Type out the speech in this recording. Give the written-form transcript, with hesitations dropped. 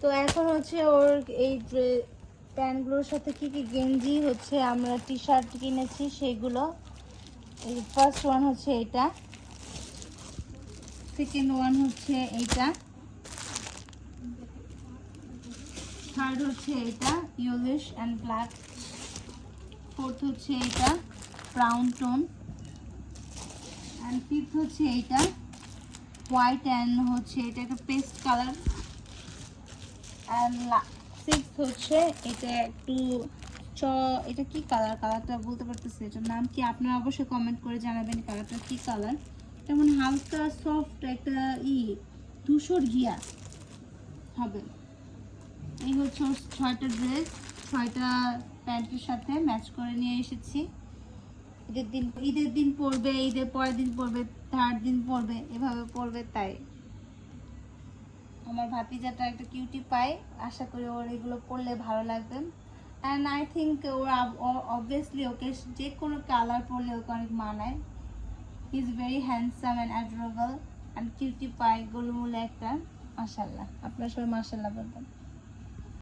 তো এখন হচ্ছে ওর এই প্যান্টগুলোর সাথে কি কি গেঞ্জি হচ্ছে আমরা টি শার্ট কিনেছি সেগুলো। এই ফার্স্ট ওয়ান হচ্ছে এটা, সেকেন্ড ওয়ান হচ্ছে এইটা, থার্ড হচ্ছে এটা ইয়েলোইশ অ্যান্ড ব্ল্যাক, ফোর্থ হচ্ছে এটা ব্রাউন টোন, অ্যান্ড ফিফথ হচ্ছে এইটা হোয়াইট অ্যান্ড হচ্ছে এটা একটা পেস্ট কালার, অ্যান্ড সিক্স হচ্ছে এটা একটু এটা কি কালার, কালারটা বলতে পারতেছি, এটার নাম কি আপনারা অবশ্যই কমেন্ট করে জানাবেন কালারটা কি কালার। তেমন হালকা সফট একটা ধূসর ঘিয়া হবে। এই হচ্ছে ওর 6টা ড্রেস, 6টা প্যান্টের সাথে ম্যাচ করে নিয়ে এসেছি। ঈদের দিন পরবে, ঈদের পরের দিন পরবে, থার্ড দিন পরবে, এভাবে পরবে। তাই আমার ভাতিজাটা একটা কিউটি পায়, আশা করি ওর এগুলো পরলে ভালো লাগবে। অ্যান্ড আই থিঙ্ক ওর অবভিয়াসলি ওকে যে কোনো কালার পরলে ওকে অনেক মানায়। He is very handsome and adorable and cutie pie, গোলুমুলে একটা। মাশাল্লাহ, আপনারা সবাই মাশাল্লাহ বলবেন।